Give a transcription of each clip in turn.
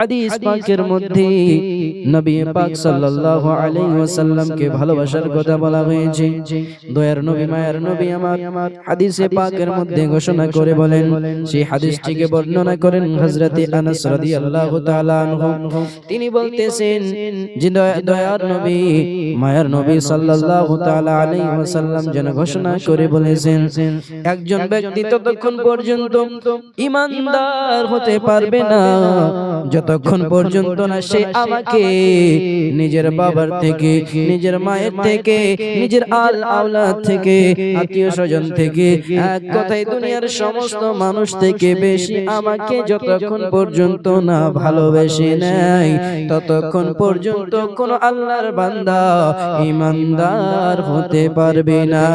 হাদিস পাকের মধ্যে নবী পাক সাল্লাল্লাহু আলাইহি ওয়াসাল্লামকে ভালোবাসার কথা বলা হয়েছে। দয়ার নবী মায়ার নবী আমার হাদিসে পাকের মধ্যে ঘোষণা করে বলেন, সেই হাদিসটিকে বর্ণনা করেন হযরতে আনাস রাদিয়াল্লাহু তাআলা আনহু। তিনি বলতেছেন যে দয়ার নবী মায়ার নবী সাল্লাল্লাহু তাআলা আলাইহি ওয়াসাল্লাম যেন ঘোষণা করে বলেছেন, একজন ব্যক্তি ততক্ষণ পর্যন্ত ঈমানদার হতে পারবে না যতক্ষণ পর্যন্ত না সে আমাকে নিজের বাবার থেকে, নিজের মায়ের থেকে, নিজের আওলাদ থেকে, আত্মীয় স্বজন থেকে, এক কথায় দুনিয়ার সমস্ত মানুষ থেকে বেশি আমাকে যতক্ষণ পর্যন্ত না ভালোবেসে নেয় ততক্ষণ পর্যন্ত কোন আল্লাহর বান্দা ঈমানদার হতে পারবে না।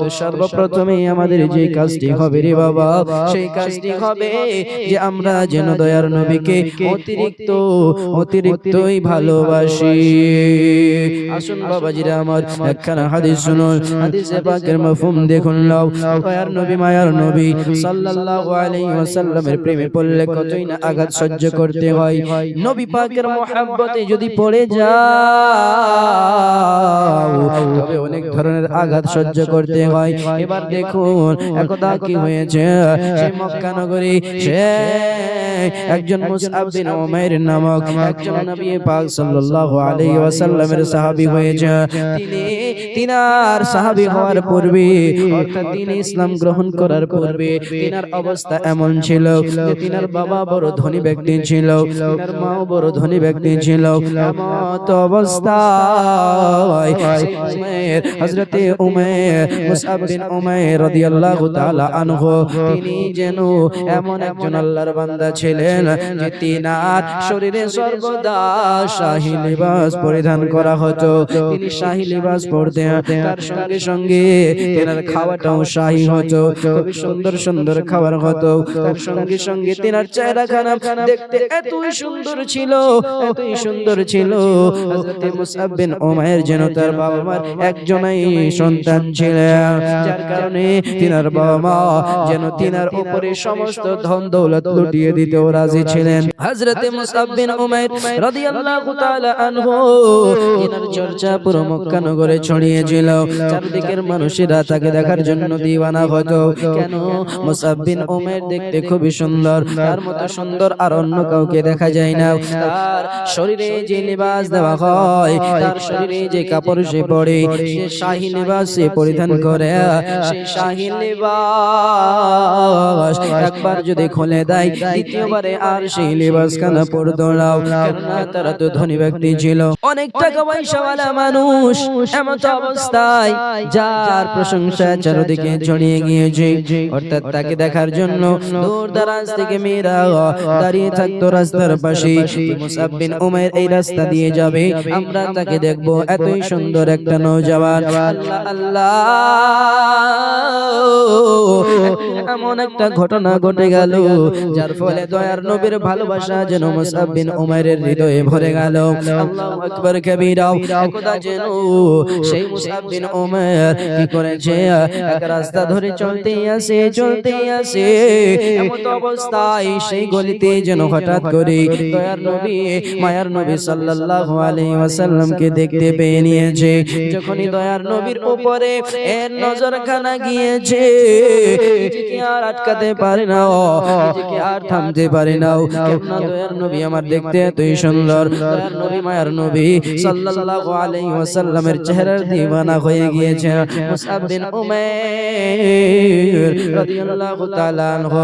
তো সর্বপ্রথমে আমাদের যে কাজটি হবে রে বাবা, সেই কাজটি হবে যে আমরা যেন দয়ার নবীকে অতিরিক্তই ভালোবাসি। আসুন বাবাজিরা আমার একখানা হাদিস শুনুন, হাদিসে পাকের মাফহুম দেখুন নাও। দয়ার নবী মায়ার নবী সাল্লাল্লাহু আলাইহি ওয়াসাল্লামের প্রেমে পড়লে কতই না আঘাত সহ্য করতে হয়। নবী পাকের মহব্বতে যদি পড়ে যাও তবে অনেক ধরনের আঘাত সহ্য করতে হয়। এবার দেখুন একদা কি হয়েছে, সেই মক্কা নগরী সে একজন মুসআব বিন উমাইর নামক একজন নবী পাক সাল্লাল্লাহু আলাইহি ওয়াসাল্লামের সাহাবী হয়েছে। তিনার সাহাবী হওয়ার পূর্বে অর্থাৎ তিনি ইসলাম গ্রহণ করার পূর্বে তিনার অবস্থা এমন ছিল যে তিনার বাবা বড় ধনী ব্যক্তি ছিল, তিনার মাও বড় ধনী ব্যক্তি ছিল। এমত অবস্থায় হযরতে উমাইর মুসআব বিন উমাইর রাদিয়াল্লাহু তাআলা আনহু তিনি যেন এমন একজন আল্লাহর বান্দা ছিলেন যে তিনার শরীরে সর্বদা শাহী লিবাস পরিধান করা হতো। তিনি শাহী লিবাস পরতেন, তার সঙ্গে সঙ্গে তিনার খাওয়াটাও শাহী হতো, খুবই সুন্দর সুন্দর খাবার হতো। তার সঙ্গে সঙ্গে তিনার চেহারাখানা দেখতে এতই সুন্দর ছিল, এতই সুন্দর ছিল। হযরত মুসআব বিন উমাইর যেন তার বাবা মার একজনই সন্তান ছিলেন, যার কারণে তিনার বাবা মা যেন তিনার উপরে সমস্ত ধন দৌলত লুটিয়ে দিতেও রাজি ছিলেন। হযরত মুসআব বিন উমাইর রাদিয়াল্লাহু তাআলা আনহু তিনার চর্চা পুরো মক্কা নগরে ছড়িয়েছিল। চারদিকের মানুষেরা তাকে দেখার জন্য দিওয়ানা হতো। কেন? মুসআব বিন উমাইর দেখতে খুবই সুন্দর, তার মতো সুন্দর আর অন্য কাউকে দেখা যায় না। তার শরীরে যে লিবাস দেওয়া হয়, তার শরীরে যে কাপড় সে পরে, সে শাহী লিবাস সে পরিধান করে। সেই শাহী লিবাস একবার যদি খুলে দেয় দ্বিতীয়বারে আর সেই লিবাস খানা পরতো না, কেননা তারা তো ধনী ব্যক্তি ছিল, অনেক টাকা পয়সাওয়ালা মানুষ। এমত অবস্থায় যার প্রশংসা চারিদিকে ছড়িয়ে গিয়েছে, অর্থাৎ তাকে দেখার জন্য দূর দারাজ থেকে মেয়েরা দাঁড়িয়ে থাকতো রাস্তার পাশে। মুসআব বিন উমাইর এই রাস্তা দিয়ে যাবে, আমরা তাকে দেখবো, এতই সুন্দর একটা নওজওয়ান। আল্লাহ আল্লাহ, এমন একটা ঘটনা ঘটে গেল যার ফলে দয়ার নবীর ভালোবাসা যেন মুসআব বিন উমাইরের হৃদয়ে ভরে গেল। আল্লাহু আকবার কবীরা। একদা যেন সেই মুসআব বিন উমাইর কি করেছে, এক রাস্তা ধরে চলতে আসে, এমন অবস্থায় সেই গলিতে যেন হঠাৎ করে দয়ার নবী মায়ার নবী সাল্লাল্লাহু আলাইহি ওয়াসাল্লামকে দেখতে পেয়ে নিয়েছে। যখনই দয়ার নবীর উপরে এর নজরখানা গিয়েছে, নিজেকে আর আটকাতে পারে না, নিজেকে আর থামতে পারে না। কেননা দয়ার নবী আমার দেখতে এতই সুন্দর। দয়ার নবী মায়ার নবী সাল্লাল্লাহু আলাইহি ওয়াসাল্লামের চেহারার দিওয়ানা হয়ে গিয়েছে। মুসআব বিন উমাইর রাদিয়াল্লাহু তাআলা আনহু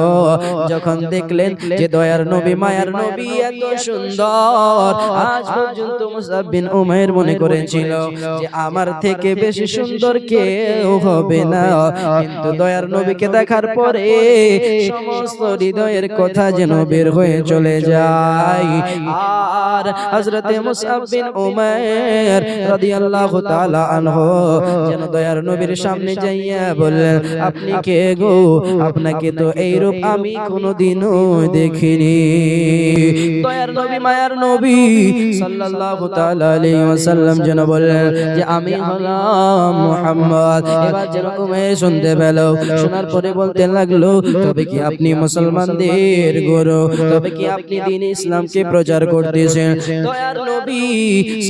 যখন দেখলেন যে দয়ার নবী মায়ার নবী এত সুন্দর, আজ পর্যন্ত মুসআব বিন উমাইর মনে করেছিল যে আমার থেকে বেশি সুন্দর কেউ হবে না, কিন্তু দয়ার নবীকে দেখার পরে সমস্ত হৃদয়ের কথা যেন বের হয়ে চলে যায়। আর হযরত মুসআব বিন উমাইর রাদিয়াল্লাহু তাআলা আনহু যেন দয়ার নবীর সামনে যাইয়া বললেন, আপনি কে গো? আপনাকে তো এই রূপ আমি কোনোদিনও দেখিনি। দয়ার নবী মায়ার নবী সাল্লাল্লাহু তাআলা আলাইহি ওয়াসাল্লাম যেন বললেন যে আমি হলাম মুহাম্মদ। এবার যেন উমাইর শুনতে পেল, শোনার পরে বলতে লাগলো তবে কি আপনি মুসলমানদের গুরু, তবে কি আপনি দ্বীন ইসলামকে প্রচার করতেছেন? দয়ার নবী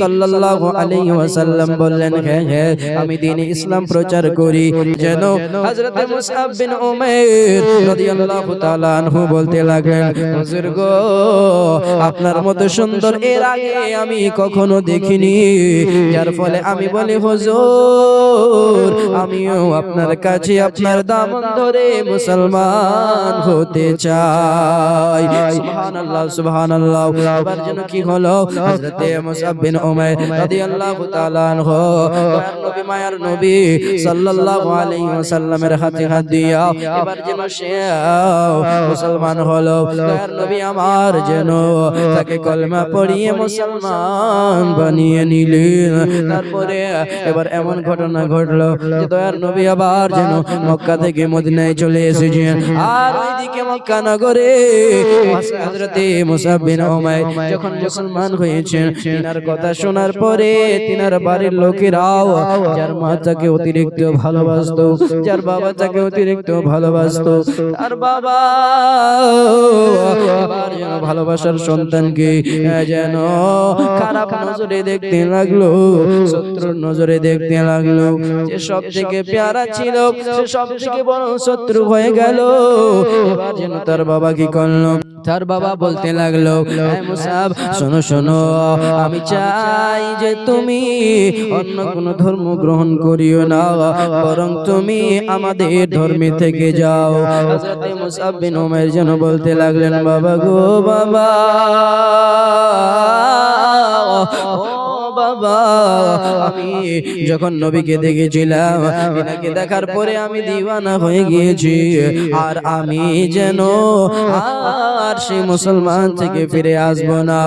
সাল্লাল্লাহু আলাইহি ওয়াসাল্লাম বললেন হ্যাঁ হ্যাঁ আমি দ্বীন ইসলাম প্রচার করি। যেন হযরত মুসআব বিন উমাইর রাদিয়াল্লাহু তাআলা আনহু বলতে লাগলেন হুজুর গো আপনার মতো সুন্দর এর আগে আমি কখনো দেখিনি, যার ফলে আমি বলি হুজুর আমিও আপনার কাছে আপনার দামন ধরে মুসলমান হতে চাই। সুবহানাল্লাহ সুবহানাল্লাহ। এবার যেন কি হলো, হযরত মুসআব বিন উমাইর রাদিয়াল্লাহু তাআলা আনহু দয়ার নবী মায়ার নবী সাল্লাল্লাহু আলাইহি ওয়াসাল্লামের হাতে হাত দিয়া এবার যেন সে মুসলমান হলো। দয়ার নবী আমার যেন তাকে কলমা পড়িয়ে মুসলমান বানিয়ে নিলেন। তারপরে এবার এমন ঘটনা ঘটলো যে দয়ার নবী আবার যেন মক্কা থেকে মদিনায় চলে এসেছেন। আর ওইদিকে মক্কা নগরে হযরত মুসআব বিন উমাইর যখন মুসলমান হয়েছেন, তিনার কথা শোনার পরে তিনার বাড়ির লোকেরাও যার মা তাকে অতিরিক্ত ভালোবাসতো, যার বাবা তাকে অতিরিক্ত ভালোবাসতো, তার বাবা এবার যেন ভালোবাসার সন্তানকে যেন খারাপ নজরে দেখতে লাগলো, শত্রুর নজরে দেখতে লাগলো। যে সব থেকে প্যারা ছিল সে সব থেকে বড় শত্রু হয়ে গেল। এবার যেন তার বাবা কি করলো, তার বাবা বলতে লাগলো হে মুসআব শোনো শোনো আমি চাই যে তুমি অন্য কোন ধর্ম গ্রহণ করিও না, বরং তুমি আমাদের ধর্মে থেকে যাও। হযরত মুসআব বিন উমাইর যেন বলতে লাগলেন বাবা গো বাবা, বাবা আমি যখন নবীকে দেখেছিলাম এনাকে দেখার পরে আমি দিওয়ানা হয়ে গিয়েছি, আর আমি যেন আর সেই মুসলমান থেকে ফিরে আসবো না,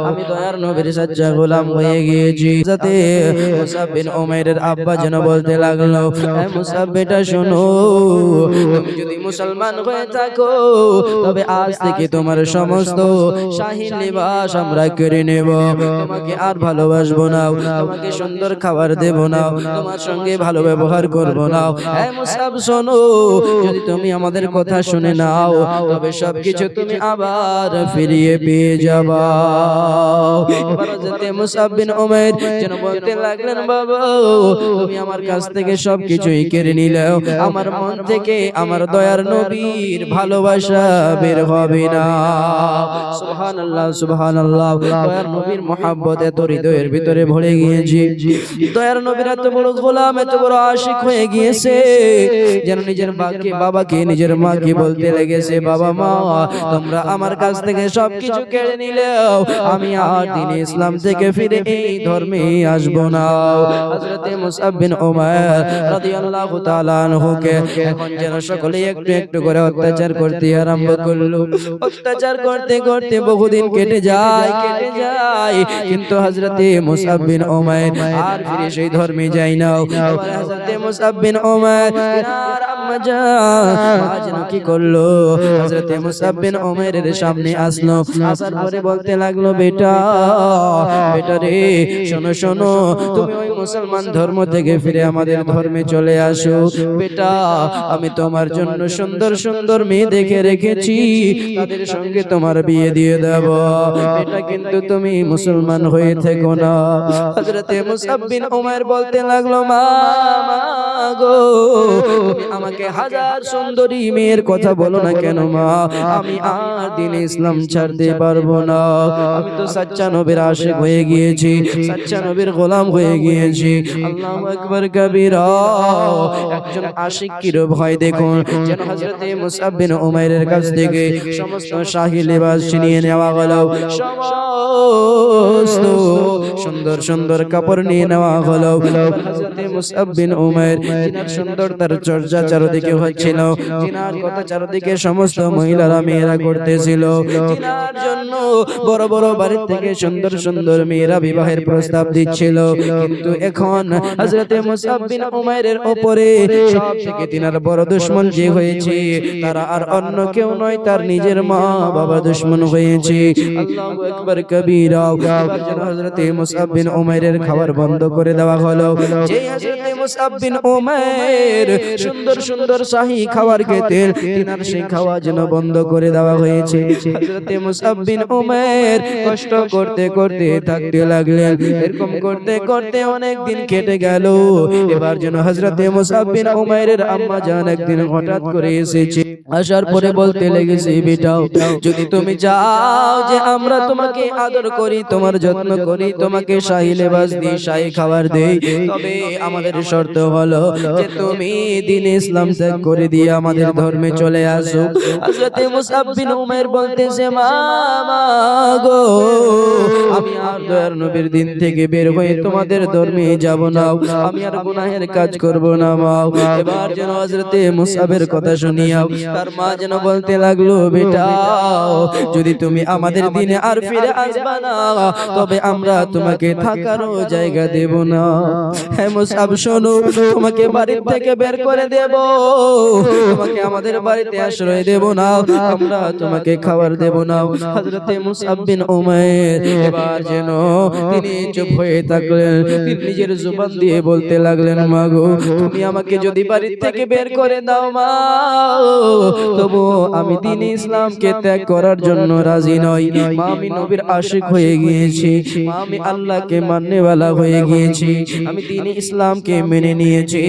আমি দয়ার নবীর সাচ্চা গোলাম হয়ে গিয়েছি। যাতে মুসআব বিন উমাইরের আব্বা যেন বলতে লাগলো হে মুসআব বেটা শোনো, তুমি যদি মুসলমান হয়ে থাকো তবে আজ থেকে তোমার সমস্ত শাহী লিবাস আমরা কেড়ে নেব, তোমাকে আর ভালোবাসবো না, তোমাকে সুন্দর খাবার দেব না, তোমার সঙ্গে ভালো ব্যবহার করব না। হে মুসআব শোনো, যদি তুমি আমাদের কথা শুনে নাও তবে সবকিছু তুমি আবার ফিরিয়ে পেয়ে যাবা। এবার হযরত মুসআব বিন উমাইর যেন বলতে লাগলেন বাবা তুমি আমার কাছ থেকে সবকিছুই কেড়ে নিলে, আমার মন থেকে আমার দয়ার নবীর ভালোবাসা বের হবে না। সুবহানাল্লাহ সুবহানাল্লাহ। দয়ার নবীর মহব্বত এত হৃদয়ের ভিতরে ভরে গিয়েছে, দয়ার নবীর এত বড় গোলাম এত বড় আশিক হয়ে গিয়েছে যেন নিজের বাবাকে নিজের মাকে বলতে লেগেছে বাবা মা তোমরা আমার কাছ থেকে সবকিছু কেড়ে নিলেও আমি আর দ্বীন ইসলাম থেকে ফিরে এই ধর্মে আসব না। হযরত মুসআব বিন উমাইর রাদিয়াল্লাহু তাআলা আনহুকে এখন যেন সকলে একটু একটু করে অত্যাচার করতে আরম্ভ করলো। অত্যাচার করতে করতে বহুদিন কেটে যায়, কিন্তু হযরত মুসআব বিন উমাইর আর ফিরে সেই ধর্মে যায় না। হযরত মুসআব বিন উমাইর আর আম্মা জান আজ কি করলো, হযরত মুসআব বিন উমাইরের সামনে আসলো, আসার পরে বলতে লাগলো বেটা রে শোনো শোনো, তুমি ওই মুসলমান ধর্ম থেকে ফিরে আমাদের ধর্মে চলে আসো। বেটা আমি তোমার জন্য সুন্দর সুন্দর মেয়ে দেখে রেখেছি, তাদের সঙ্গে তোমার বিয়ে দিয়ে দেব, বেটা কিন্তু তুমি মুসলমান হয়ে থেকো না। হযরত মুসআব বিন উমাইর বলতে লাগলো মা গো তুমি আমাকে হাজার সুন্দরী মেয়ের কথা বলো না কেন মা, আমি আর দ্বীন ইসলাম ছাড়তে পারবো না, আমি তো সাচ্চা নবীর আশিক হয়ে গিয়েছি, সাচ্চা নবীর গোলাম হয়ে গিয়েছি। আল্লাহু আকবার কবীরা। একজন আশিক কি রূপ হয় দেখুন, যেন হযরত মুসআব বিন উমাইরের কাছ থেকে সমস্ত শাহী লিবাস ছিনিয়ে নেওয়া হলো, সমস্ত সুন্দর সুন্দর কাপড় নিয়ে নেওয়া হলো। হযরত মুসআব বিন উমাইর যিনার সুন্দরতার চর্চা চারদিকে চারদিকে হচ্ছিল, জিনার কথা চারদিকে সমস্ত মহিলারা মেয়েরা করতেছিল। জিনার জন্য বড় বড় বাড়ি থেকে সুন্দর সুন্দর মেয়েরা বিবাহের প্রস্তাব দিচ্ছিল, কিন্তু এখন হযরতে মুসআব বিন উমাইরের উপরে সবথেকে তিনার বড় দুশমন যে হয়েছে তারা আর অন্য কেউ নয়, তার নিজের মা বাবা দুশমন হয়েছে। আল্লাহু আকবার কবীরা। এবার যেন হযরতে মুসআব বিন উমাইরের খাবার বন্ধ করে দেওয়া হলো। যে হযরতে মুসআব বিন উমাইর সুন্দর সুন্দর শাহী খাবার খেতেন, তিনার সেই খাওয়া যেন বন্ধ করে দেওয়া হয়েছে। হযরতে মুসআব বিন উমাইর কষ্ট করতে করতে থাকতে লাগলেন। এরকম করতে করতে অনেক দিন কেটে গেল। এবার যেন হযরতে মুসআব বিন উমাইরের আম্মা জান একদিন হঠাৎ করে এসেছে। আসার পরে বলতে লেগেছে, বেটাও যদি তুমি চাও যে আমরা তোমাকে আদর করি, তোমার যত্ন করি, তোমাকে শাহী লেবাস দিই, শাহী খাবার দেই, তবে আমাদের শর্ত হলো যে তুমি দ্বীন ইসলাম ত্যাগ করে দিয়ে আমাদের ধর্মে চলে আসো। হযরতে মুসআব বিন উমাইর বলতেছে, মা গো, আমি আর দয়ার নবীর দিন থেকে বের হয়ে তোমাদের ধর্মে যাব না, আমি আর গুনাহের কাজ করব না মা। এবার যেন হযরতে মুসআবের কথা শুনিয়া তার মা যেন বলতে লাগলো, বেটা যদি তুমি আমাদের দিনে আর ফিরে আসবা না, তবে আমরা তোমাকে থাকারও জায়গা দেব না। হে মুসআব শোনো, তোমাকে বাড়ি থেকে বের করে দেব, তোমাকে আমাদের বাড়িতে আশ্রয় দেব না, আমরা তোমাকে খাবার দেব না। হযরতে মুসআব বিন উমাইর এবার যেন তিনি চুপ হয়ে থাকলেন। তিনি নিজের জবান দিয়ে বলতে লাগলেন, মা গো, তুমি আমাকে যদি বাড়ি থেকে বের করে দাও মা, তবু আমি দ্বীন ইসলামকে ত্যাগ করার জন্য রাজি নই। মা, আমি নবীর আশিক হয়ে গিয়েছি, মা, আমি আল্লাহকে মাননেওয়ালা হয়ে গিয়েছি, আমি দ্বীন ইসলামকে মেনে নিয়েছি,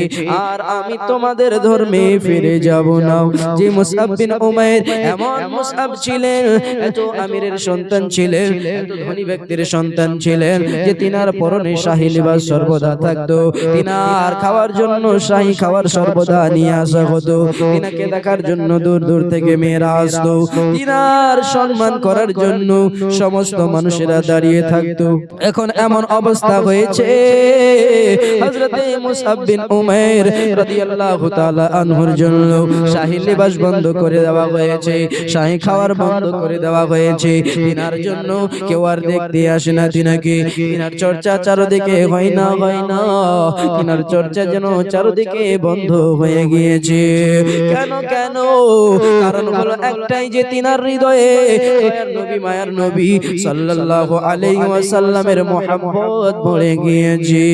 আর আমি তোমাদের ধর্মে ফিরে যাব না। যে মুসআব বিন উমাইর এমন মুসআব ছিলেন, এত আমিরের সন্তান ছিলেন, এত ধনী ব্যক্তির সন্তান ছিলেন যে তিনার পরনে শাহী লিবাস সর্বদা থাকতো, তিনার খাওয়ার জন্য শাহী খাবার সর্বদা নিয়ে আসা হতো, তিনাকে দেখার জন্য দূর দূর থেকে মেয়েরা আসতো, তিনার সম্মান করার জন্য সমস্ত মানুষেরা দাঁড়িয়ে থাকতো। এখন এমন অবস্থা হয়েছে, হযরতে মুসআব বিন উমাইর রাদিয়াল্লাহু তাআলা আনহুর জন্য শাহী লিবাস বন্ধ করে দেওয়া হয়েছে, শাহী খাবার বন্ধ করে দেওয়া হয়েছে। তিনার জন্য কেউ আর দেখতে আসে না তিনাকে, তিনার চর্চা চারদিকে হয় না, তিনার চর্চা যেন চারদিকে বন্ধ হয়ে গিয়েছে। কেন কেন? কারণ হলো একটাই, যে তিনার হৃদয়ে দয়ার নবী, মায়ার নবী সাল্লাল্লাহু আলাইহি ওয়াসাল্লামের মুহাব্বত ভরে গিয়েছে।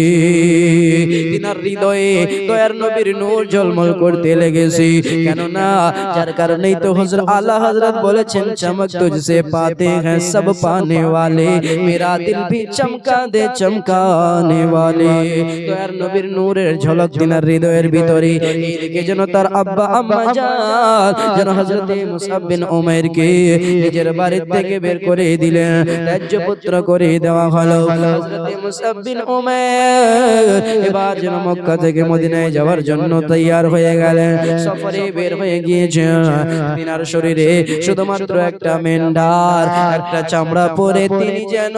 তিনার হৃদয়ে দয়ার নবীর নূর ঝলমল করতে লেগেছে। কেন না? যার কারণেই তো হুজুর আলা হযরত বলেছেন, চমক তুঝসে পাতে हैं सब पाने वाले, मेरा दिल भी चमका दे चमकाने वाले। দয়ার নবীর নূরের ঝলক তিনার হৃদয়ের ভিতরে। এইদিকে যেন তার আব্বা আম্মা জান যেন হযরতে মুসআব বিন উমাইরকে নিজের বাড়ি থেকে বের করে দিলেন, রাজ্যপুত্র করে দেওয়া হলো। হযরতে মুসআব বিন উমাইর এবার যেন মক্কা থেকে মদিনায় যাওয়ার জন্য তৈয়ার হয়ে গেলেন, সফরে বের হয়ে গিয়েছেন। তিনার শরীরে শুধুমাত্র একটা মেন্ডার, একটা চামড়া পরে তিনি যেন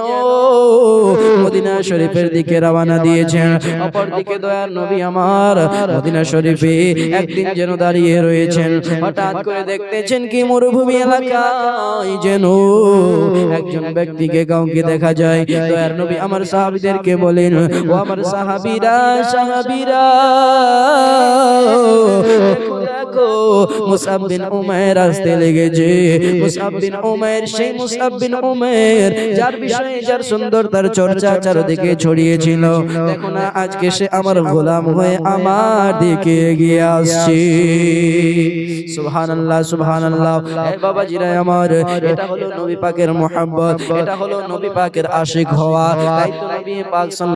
মদিনা শরীফের দিকে রওনা দিয়েছেন। অপরদিকে দয়ার নবী আমার মদিনা শরীফে একদিন যেন দাঁড়িয়ে রয়েছেন, হঠাৎ করে দেখতেছেন কি মরুভূমি এলাকায় যেন একজন ব্যক্তিকে কাউকে দেখা যায়। দয়ার নবী আমার সাহাবীদেরকে বলেন, ও আমার সাহাবীরা, দেখো মুসআব বিন উমাইর আসতে লেগেছে। মুসআব বিন উমাইর সেই মুসআব বিন উমাইর যার বিষয়ে, যার সুন্দরতার চর্চা চারদিকে ছড়িয়েছিল, দেখো না আজকে সে আমার গোলাম হয়ে আমার দিকে এগিয়ে আসছে। সুবহানাল্লাহ, সুবহানাল্লাহ। এই বাবাজিরা আমার, এটা হলো নবী পাকের মুহাব্বত, এটা হলো নবী পাকের আশিক হওয়া। তাই তো নবী পাক